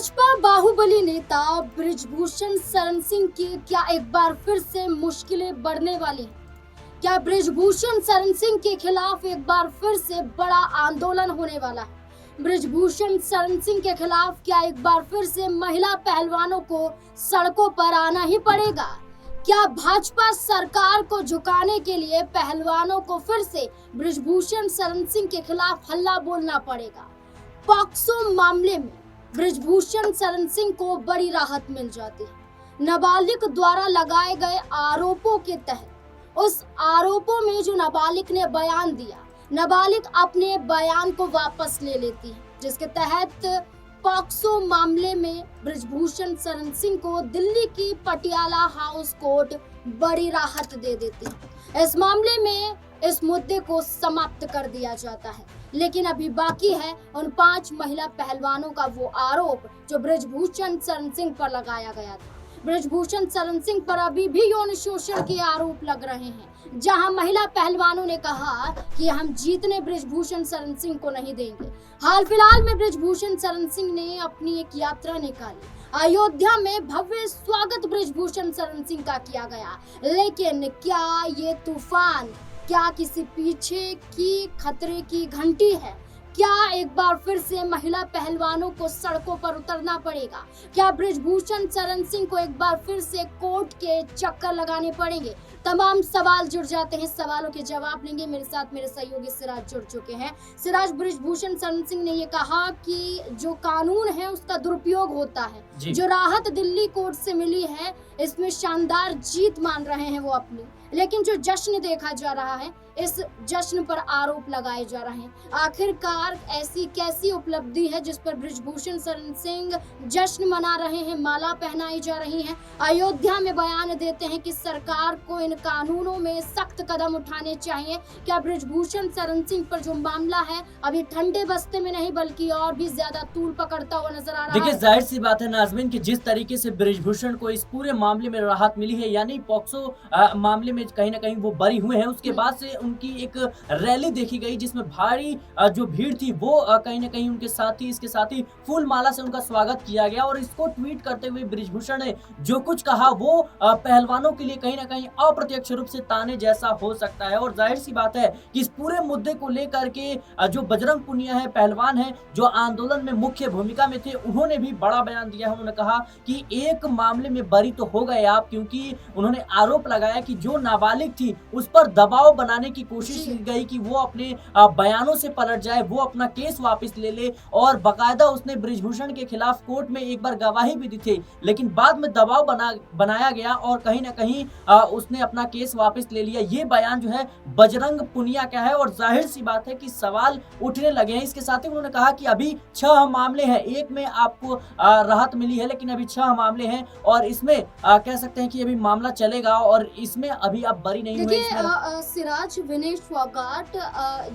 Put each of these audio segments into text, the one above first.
भाजपा बाहुबली नेता बृजभूषण शरण सिंह की क्या एक बार फिर से मुश्किलें बढ़ने वाली हैं? क्या बृजभूषण शरण सिंह के खिलाफ एक बार फिर से बड़ा आंदोलन होने वाला है? बृजभूषण शरण सिंह के खिलाफ क्या एक बार फिर से महिला पहलवानों को सड़कों पर आना ही पड़ेगा? क्या भाजपा सरकार को झुकाने के लिए पहलवानों को फिर से बृजभूषण शरण सिंह के खिलाफ हल्ला बोलना पड़ेगा? पॉक्सो मामले में बृजभूषण शरण सिंह को बड़ी राहत मिल जाती है। नाबालिग द्वारा लगाए गए आरोपों के तहत उस आरोपों में जो नाबालिग ने बयान दिया, नाबालिग अपने बयान को वापस ले लेती है, जिसके तहत पॉक्सो मामले में बृजभूषण शरण सिंह को दिल्ली की पटियाला हाउस कोर्ट बड़ी राहत दे देती है। इस मामले में इस मुद्दे को समाप्त कर दिया जाता है, लेकिन अभी बाकी है उन 5 महिला पहलवानों का वो आरोप जो बृजभूषण शरण सिंह पर लगाया गया था। बृजभूषण शरण सिंह पर अभी भी यौन शोषण के आरोप लग रहे हैं, जहां महिला पहलवानों ने कहा कि हम जीतने बृजभूषण शरण सिंह को नहीं देंगे। हाल फिलहाल में बृजभूषण शरण सिंह ने अपनी एक यात्रा निकाली। अयोध्या में भव्य स्वागत बृजभूषण शरण सिंह का किया गया, लेकिन क्या ये तूफान क्या किसी पीछे की खतरे की घंटी है? क्या एक बार फिर से महिला पहलवानों को सड़कों पर उतरना पड़ेगा? क्या बृजभूषण शरण सिंह को एक बार फिर से कोर्ट के चक्कर लगाने पड़ेंगे? तमाम सवाल जुड़ जाते हैं। सवालों के जवाब लेंगे। मेरे साथ मेरे सहयोगी सिराज जुड़ चुके हैं। सिराज, बृजभूषण शरण सिंह ने ये कहा कि जो कानून है उसका दुरुपयोग होता है। जो राहत दिल्ली कोर्ट से मिली है इसमें शानदार जीत मान रहे हैं वो अपनी, लेकिन जो जश्न देखा जा रहा है इस जश्न पर आरोप लगाए जा रहे हैं। आखिरकार ऐसी कैसी उपलब्धि है जिस पर बृजभूषण शरण सिंह जश्न मना रहे हैं, माला पहनाई जा रही है, अयोध्या में बयान देते हैं कि सरकार को इन कानूनों में सख्त कदम उठाने चाहिए। क्या बृजभूषण शरण सिंह पर जो मामला है अभी ठंडे बस्ते में नहीं बल्कि और भी ज्यादा तूल पकड़ता हुआ नजर आ रहा है? देखिए, जाहिर सी बात है नाज़मीन कि जिस तरीके से बृजभूषण को इस पूरे मामले में राहत मिली है, यानी पॉक्सो मामले में कहीं ना कहीं वो बरी हुए हैं, उसके बाद से उनकी एक रैली देखी गई जिसमें भारी जो भीड़ थी वो कहीं ना कहीं उनके साथ ही इसके साथ ही फूल माला से उनका स्वागत किया गया। और इसको ट्वीट करते हुए बृजभूषण ने जो कुछ कहा वो पहलवानों के लिए कहीं ना कहीं अप्रत्यक्ष रूप से ताने जैसा हो सकता है। और जाहिर सी बात है कि इस पूरे मुद्दे को लेकर के जो बजरंग पुनिया है, पहलवान है, जो आंदोलन में मुख्य भूमिका में थे, उन्होंने भी बड़ा बयान दिया है। उन्होंने कहा कि एक मामले में बरी तो हो गए आप, क्योंकि उन्होंने आरोप लगाया कि जो नाबालिग थी उस पर दबाव बनाने की कोशिश की गई कि वो अपने बयानों से पलट जाए, वो अपना केस वापस ले ले। और बकायदा उसने बृजभूषण के खिलाफ कोर्ट में एक बार गवाही भी दी थी, लेकिन बाद में दबाव बनाया गया और कहीं ना कहीं उसने अपना केस वापस ले लिया। ये बयान जो है बजरंग पुनिया का है। और जाहिर सी बात है कि सवाल उठने लगे हैं। इसके साथ ही उन्होंने कहा कि अभी 6 मामले हैं, एक में आपको राहत मिली है, लेकिन अभी 6 मामले हैं और इसमें कह सकते हैं कि अभी मामला चलेगा और इसमें अभी आप बरी नहीं हुए। सिराज, विनेश फोगाट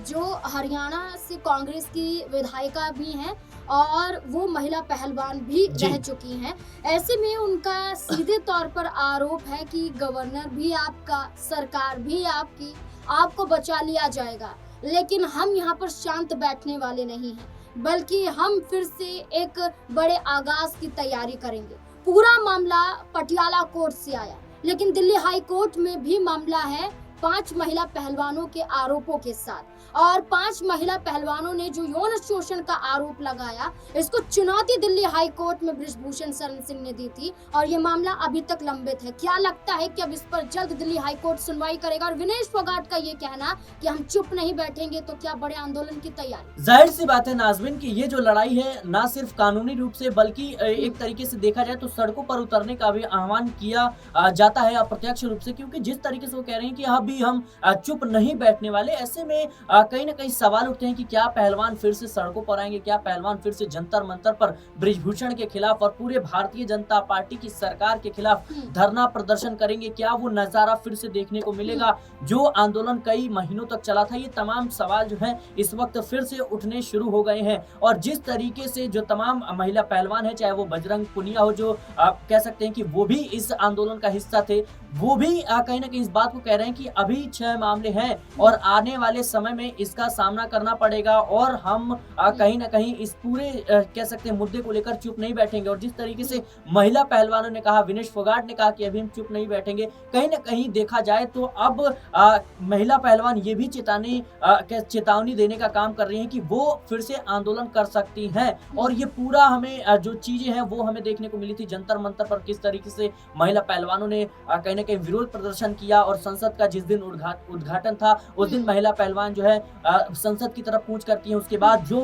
जो हरियाणा से कांग्रेस की विधायिका भी हैं और वो महिला पहलवान भी रह चुकी हैं, ऐसे में उनका सीधे तौर पर आरोप है कि गवर्नर भी आपका, सरकार भी आपकी, आपको बचा लिया जाएगा। लेकिन हम यहाँ पर शांत बैठने वाले नहीं हैं, बल्कि हम फिर से एक बड़े आगाज की तैयारी करेंगे। पूरा मामला पटियाला कोर्ट से आया, लेकिन दिल्ली हाई कोर्ट में भी मामला है 5 महिला पहलवानों के आरोपों के साथ। और 5 महिला पहलवानों ने जो यौन शोषण का आरोप लगाया, इसको चुनौती दिल्ली हाई कोर्ट में बृजभूषण शरण सिंह ने दी थी और ये मामला अभी तक लंबित है। क्या लगता है कि अब इस पर जल्द दिल्ली हाई कोर्ट सुनवाई करेगा? और विनेश फोगाट का ये कहना कि हम चुप नहीं बैठेंगे, तो क्या बड़े आंदोलन की तैयारी? जाहिर सी बात है नाज़मीन कि ये जो लड़ाई है ना सिर्फ कानूनी रूप से बल्कि एक तरीके से देखा जाए तो सड़कों पर उतरने का भी आह्वान किया जाता है अप्रत्यक्ष रूप से, क्योंकि जिस तरीके से वो कह रहे हैं कि अभी हम चुप नहीं बैठने वाले। ऐसे में कहीं ना कहीं सवाल उठते हैं कि क्या पहलवान फिर से सड़कों पर आएंगे, क्या पहलवान फिर से जंतर मंतर पर बृजभूषण के खिलाफ और पूरे भारतीय जनता पार्टी की सरकार के खिलाफ धरना प्रदर्शन करेंगे? क्या वो नजारा फिर से देखने को मिलेगा जो आंदोलन कई महीनों तक चला था? ये तमाम सवाल जो है इस वक्त फिर से उठने शुरू हो गए हैं। और जिस तरीके से जो तमाम महिला पहलवान है, चाहे वो बजरंग पुनिया हो, जो आप कह सकते हैं कि वो भी इस आंदोलन का हिस्सा थे, वो भी कहीं ना कहीं इस बात को कह रहे हैं कि अभी 6 मामले हैं और आने वाले समय में हमें इसका सामना करना पड़ेगा और हम कहीं ना कहीं इस पूरे कह सकते हैं मुद्दे को लेकर चुप नहीं बैठेंगे। और जिस तरीके से महिला पहलवानों ने कहा, विनेश फोगाट ने कहा कि अभी हम चुप नहीं बैठेंगे, कहीं ना कहीं देखा जाए तो अब महिला पहलवान ये भी चेतावनी देने का काम कर रही हैं कि वो फिर से आंदोलन कर सकती हैं। और ये पूरा हमें जो चीजें हैं वो हमें देखने को मिली थी जंतर मंतर पर, किस तरीके से महिला पहलवानों ने कहीं ना कहीं विरोध प्रदर्शन किया। और संसद का जिस दिन उद्घाटन था उस दिन महिला पहलवान जो है संसद की तरफ कूच करती है। उसके बाद जो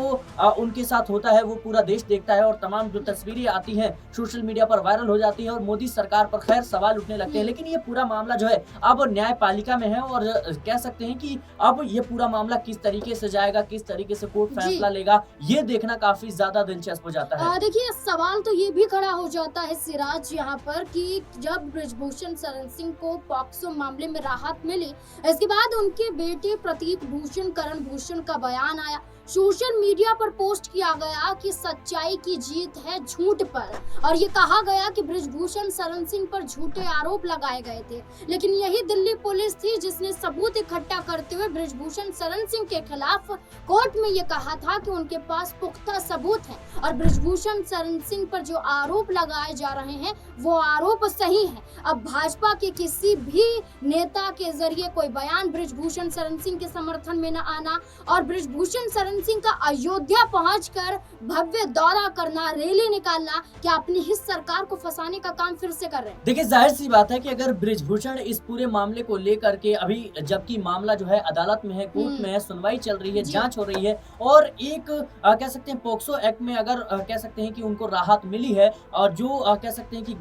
उनके साथ होता है वो पूरा देश देखता है और तमाम जो तस्वीरें आती हैं सोशल मीडिया पर वायरल हो जाती हैं और मोदी सरकार पर खैर सवाल उठने लगते हैं। लेकिन ये पूरा मामला जो है अब न्यायपालिका में है और कह सकते हैं कि अब ये पूरा मामला किस तरीके से जाएगा, किस तरीके से कोर्ट फैसला लेगा, ये देखना काफी ज्यादा दिलचस्प हो जाता है। देखिए, सवाल तो ये भी खड़ा हो जाता है सिराज यहाँ पर कि जब बृजभूषण शरण सिंह को पॉक्सो मामले में राहत मिली, इसके बाद उनके बेटे प्रतीक भूषण करण भूषण का बयान आया। सोशल मीडिया पर पोस्ट किया गया कि सच्चाई की जीत है झूठ पर, और ये कहा गया कि बृजभूषण शरण सिंह पर झूठे आरोप लगाए गए थे। लेकिन यही दिल्ली पुलिस थी जिसने सबूत इकट्ठा करते हुए बृजभूषण शरण सिंह के खिलाफ कोर्ट में ये कहा था कि उनके पास पुख्ता सबूत है और बृजभूषण शरण सिंह पर जो आरोप लगाए जा रहे हैं वो आरोप सही है। अब भाजपा के किसी भी नेता के जरिए कोई बयान बृजभूषण शरण सिंह के समर्थन में न आना और बृजभूषण शरण सिंह का अयोध्या पहुंचकर भव्य दौरा करना, रैली निकालना, क्या अपनी ही सरकार को फंसाने का काम फिर से कर रहे हैं? देखिए, जाहिर सी बात है कि अगर बृजभूषण इस पूरे मामले को लेकर के अभी जबकि मामला जो है अदालत में है, कोर्ट में है, सुनवाई चल रही है, जांच हो रही है और एक कह सकते हैं पॉक्सो एक्ट में अगर कह सकते हैं कि उनको राहत मिली है और जो कह सकते हैं कि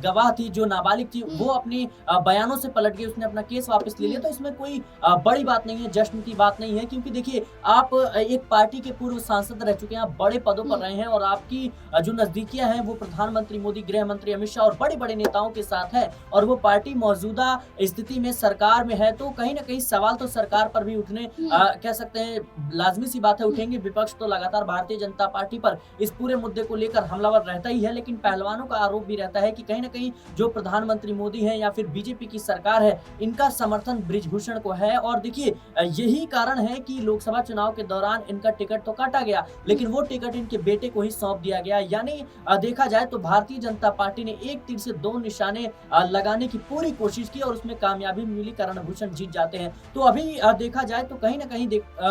गवाह थी, जो नाबालिग थी, वो अपनी बयानों से पलट गई, उसने अपना केस वापस ले लिया, तो इसमें कोई बड़ी बात नहीं है, जश्न की बात नहीं है। क्योंकि देखिए, आप एक पार्टी के पूर्व सांसद रह चुके हैं, आप बड़े पदों पर रहे हैं और आपकी जो नजदीकियां हैं वो प्रधानमंत्री मोदी, गृह मंत्री अमित शाह और बड़े बड़े नेताओं के साथ है और वो पार्टी मौजूदा स्थिति में सरकार में है, तो कहीं ना कहीं सवाल तो सरकार पर भी उठने कह सकते हैं लाजमी सी बात है, उठेंगे। विपक्ष तो लगातार भारतीय जनता पार्टी पर इस पूरे मुद्दे को लेकर हमलावर रहता ही है, लेकिन पहलवानों का आरोप भी रहता है कि कहीं ना कहीं जो प्रधानमंत्री मोदी है या फिर बीजेपी की सरकार है, इनका समर्थन बृजभूषण को है। और देखिए, यही कारण है कि लोकसभा चुनाव के दौरान इनका टिकट तो काटा गया, लेकिन वो टिकट इनके बेटे को ही सौंप दिया गया। यानी देखा जाए तो भारतीय जनता पार्टी ने एक तीर से दो निशाने लगाने की पूरी कोशिश की और उसमें कामयाबी मिली, करण भूषण जीत जाते हैं। तो अभी देखा जाए तो कहीं ना कहीं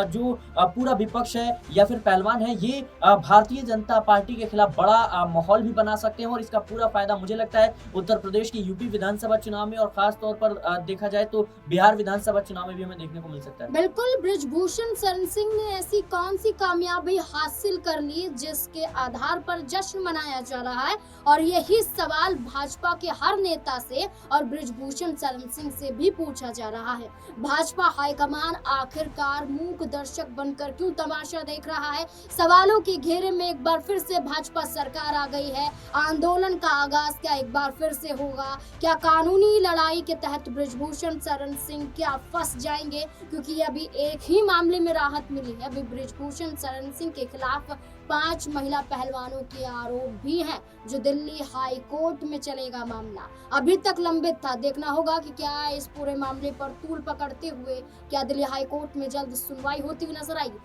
जो पूरा विपक्ष है या फिर पहलवान है, ये भारतीय जनता पार्टी के खिलाफ बड़ा माहौल भी बना सकते हैं और इसका पूरा फायदा मुझे लगता है उत्तर प्रदेश की यूपी विधानसभा चुनाव में और खास तौर पर देखा जाए तो बिहार विधानसभा चुनाव में भी हमें देखने को मिल सकता है। बिल्कुल, बृजभूषण शरण सिंह ने ऐसी कौन सी कामयाबी हासिल कर ली जिसके आधार पर जश्न मनाया जा रहा है, और यही सवाल भाजपा के हर नेता से और बृजभूषण शरण सिंह से भी पूछा जा रहा है। भाजपा हाईकमान आखिरकार मूक दर्शक बनकर क्यों तमाशा देख रहा है? सवालों के घेरे में एक बार फिर से भाजपा सरकार आ गई है। आंदोलन का आगाज क्या एक बार फिर से होगा? क्या कानूनी लड़ाई के तहत बृजभूषण शरण सिंह क्या फंस जाएंगे? क्योंकि अभी एक ही मामले में राहत मिली है। अभी बृजभूषण शरण सिंह के खिलाफ 5 महिला पहलवानों के आरोप भी हैं, जो दिल्ली हाई कोर्ट में चलेगा मामला। अभी तक लंबित था, देखना होगा कि क्या इस पूरे मामले पर तूल पकड़ते हुए क्या दिल्ली हाई कोर्ट में जल्द सुनवाई होती हुई नजर आएगी।